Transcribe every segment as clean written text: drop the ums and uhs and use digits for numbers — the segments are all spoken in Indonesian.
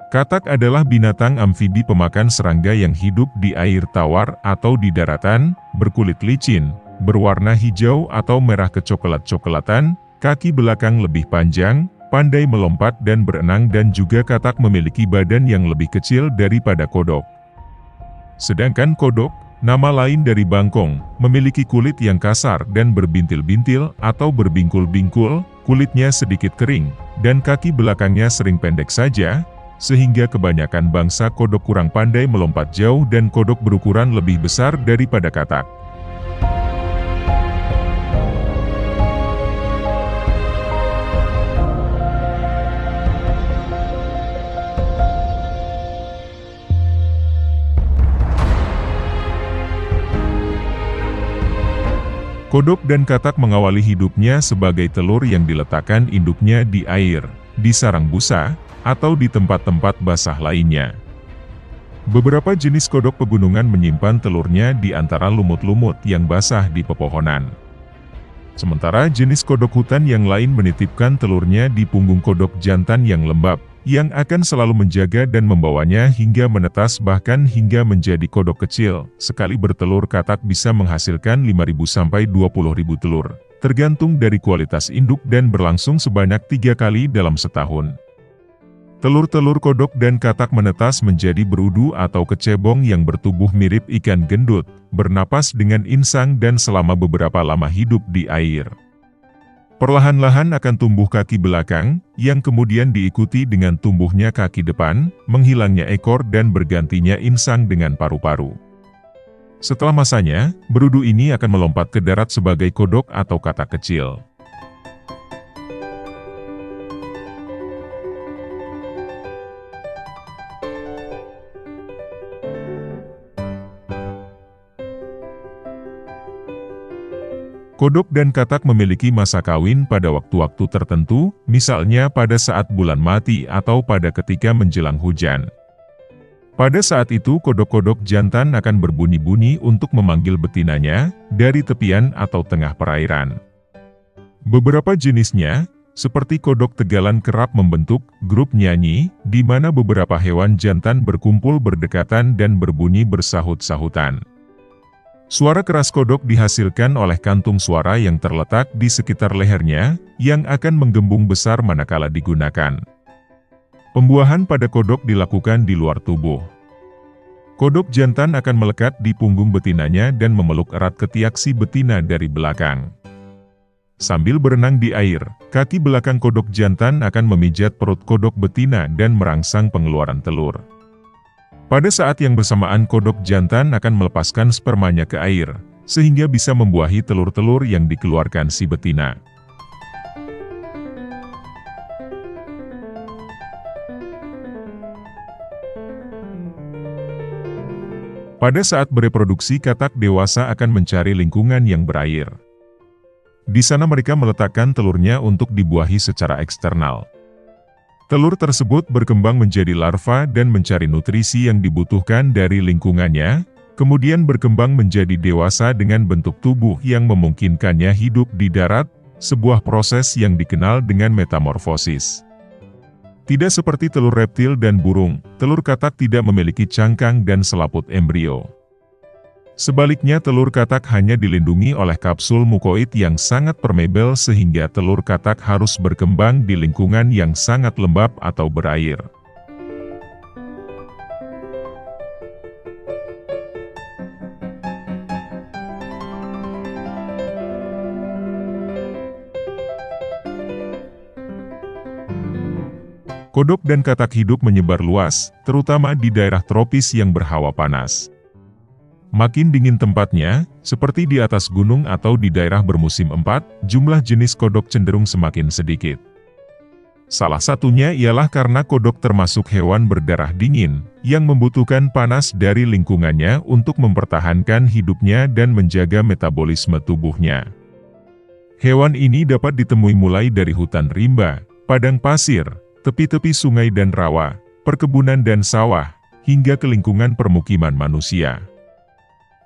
Katak adalah binatang amfibi pemakan serangga yang hidup di air tawar atau di daratan, berkulit licin, berwarna hijau atau merah kecoklat-coklatan, kaki belakang lebih panjang, pandai melompat dan berenang, dan juga katak memiliki badan yang lebih kecil daripada kodok. Sedangkan kodok, nama lain dari bangkong, memiliki kulit yang kasar dan berbintil-bintil atau berbingkul-bingkul, kulitnya sedikit kering, dan kaki belakangnya sering pendek saja, sehingga kebanyakan bangsa kodok kurang pandai melompat jauh dan kodok berukuran lebih besar daripada katak. Kodok dan katak mengawali hidupnya sebagai telur yang diletakkan induknya di air, di sarang busa, atau di tempat-tempat basah lainnya. Beberapa jenis kodok pegunungan menyimpan telurnya di antara lumut-lumut yang basah di pepohonan. Sementara jenis kodok hutan yang lain menitipkan telurnya di punggung kodok jantan yang lembab, yang akan selalu menjaga dan membawanya hingga menetas bahkan hingga menjadi kodok kecil. Sekali bertelur katak bisa menghasilkan 5.000 sampai 20.000 telur, tergantung dari kualitas induk dan berlangsung sebanyak 3 kali dalam setahun. Telur-telur kodok dan katak menetas menjadi berudu atau kecebong yang bertubuh mirip ikan gendut, bernapas dengan insang dan selama beberapa lama hidup di air. Perlahan-lahan akan tumbuh kaki belakang, yang kemudian diikuti dengan tumbuhnya kaki depan, menghilangnya ekor dan bergantinya insang dengan paru-paru. Setelah masanya, berudu ini akan melompat ke darat sebagai kodok atau katak kecil. Kodok dan katak memiliki masa kawin pada waktu-waktu tertentu, misalnya pada saat bulan mati atau pada ketika menjelang hujan. Pada saat itu kodok-kodok jantan akan berbunyi-bunyi untuk memanggil betinanya, dari tepian atau tengah perairan. Beberapa jenisnya, seperti kodok tegalan kerap membentuk grup nyanyi, di mana beberapa hewan jantan berkumpul berdekatan dan berbunyi bersahut-sahutan. Suara keras kodok dihasilkan oleh kantung suara yang terletak di sekitar lehernya, yang akan menggembung besar manakala digunakan. Pembuahan pada kodok dilakukan di luar tubuh. Kodok jantan akan melekat di punggung betinanya dan memeluk erat ketiak si betina dari belakang. Sambil berenang di air, kaki belakang kodok jantan akan memijat perut kodok betina dan merangsang pengeluaran telur. Pada saat yang bersamaan kodok jantan akan melepaskan spermanya ke air, sehingga bisa membuahi telur-telur yang dikeluarkan si betina. Pada saat bereproduksi katak dewasa akan mencari lingkungan yang berair. Di sana mereka meletakkan telurnya untuk dibuahi secara eksternal. Telur tersebut berkembang menjadi larva dan mencari nutrisi yang dibutuhkan dari lingkungannya, kemudian berkembang menjadi dewasa dengan bentuk tubuh yang memungkinkannya hidup di darat, sebuah proses yang dikenal dengan metamorfosis. Tidak seperti telur reptil dan burung, telur katak tidak memiliki cangkang dan selaput embrio. Sebaliknya telur katak hanya dilindungi oleh kapsul mukoid yang sangat permebel sehingga telur katak harus berkembang di lingkungan yang sangat lembab atau berair. Kodok dan katak hidup menyebar luas, terutama di daerah tropis yang berhawa panas. Makin dingin tempatnya, seperti di atas gunung atau di daerah bermusim 4, jumlah jenis kodok cenderung semakin sedikit. Salah satunya ialah karena kodok termasuk hewan berdarah dingin, yang membutuhkan panas dari lingkungannya untuk mempertahankan hidupnya dan menjaga metabolisme tubuhnya. Hewan ini dapat ditemui mulai dari hutan rimba, padang pasir, tepi-tepi sungai dan rawa, perkebunan dan sawah, hingga ke lingkungan permukiman manusia.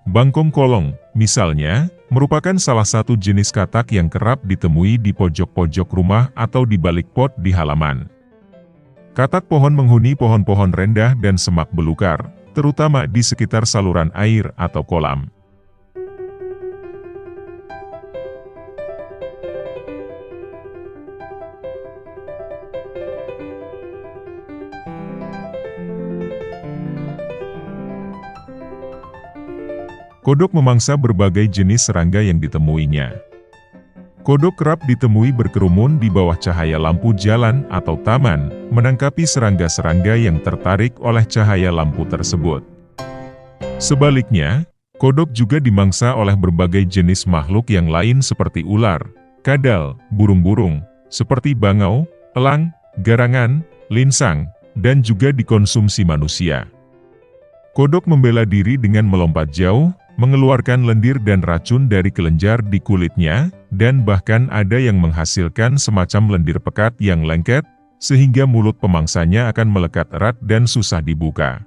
Bangkong kolong, misalnya, merupakan salah satu jenis katak yang kerap ditemui di pojok-pojok rumah atau di balik pot di halaman. Katak pohon menghuni pohon-pohon rendah dan semak belukar, terutama di sekitar saluran air atau kolam. Kodok memangsa berbagai jenis serangga yang ditemuinya. Kodok kerap ditemui berkerumun di bawah cahaya lampu jalan atau taman, menangkapi serangga-serangga yang tertarik oleh cahaya lampu tersebut. Sebaliknya, kodok juga dimangsa oleh berbagai jenis makhluk yang lain seperti ular, kadal, burung-burung, seperti bangau, elang, garangan, linsang, dan juga dikonsumsi manusia. Kodok membela diri dengan melompat jauh, mengeluarkan lendir dan racun dari kelenjar di kulitnya, dan bahkan ada yang menghasilkan semacam lendir pekat yang lengket, sehingga mulut pemangsanya akan melekat erat dan susah dibuka.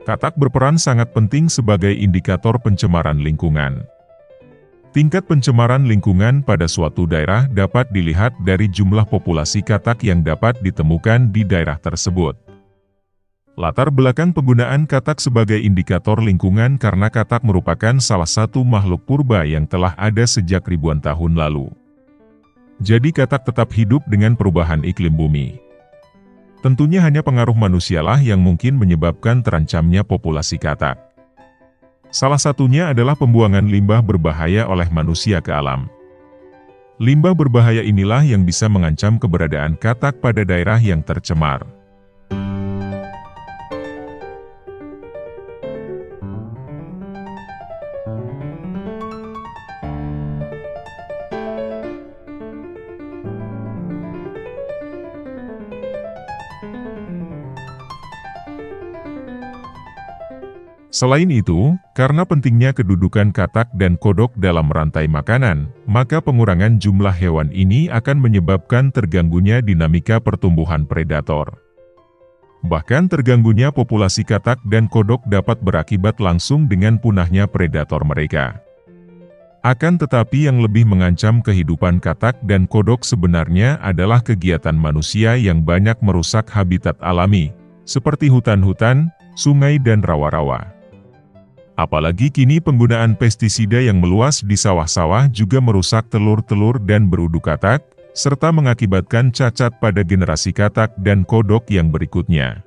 Katak berperan sangat penting sebagai indikator pencemaran lingkungan. Tingkat pencemaran lingkungan pada suatu daerah dapat dilihat dari jumlah populasi katak yang dapat ditemukan di daerah tersebut. Latar belakang penggunaan katak sebagai indikator lingkungan karena katak merupakan salah satu makhluk purba yang telah ada sejak ribuan tahun lalu. Jadi katak tetap hidup dengan perubahan iklim bumi. Tentunya hanya pengaruh manusialah yang mungkin menyebabkan terancamnya populasi katak. Salah satunya adalah pembuangan limbah berbahaya oleh manusia ke alam. Limbah berbahaya inilah yang bisa mengancam keberadaan katak pada daerah yang tercemar. Selain itu, karena pentingnya kedudukan katak dan kodok dalam rantai makanan, maka pengurangan jumlah hewan ini akan menyebabkan terganggunya dinamika pertumbuhan predator. Bahkan terganggunya populasi katak dan kodok dapat berakibat langsung dengan punahnya predator mereka. Akan tetapi yang lebih mengancam kehidupan katak dan kodok sebenarnya adalah kegiatan manusia yang banyak merusak habitat alami, seperti hutan-hutan, sungai dan rawa-rawa. Apalagi kini penggunaan pestisida yang meluas di sawah-sawah juga merusak telur-telur dan berudu katak, serta mengakibatkan cacat pada generasi katak dan kodok yang berikutnya.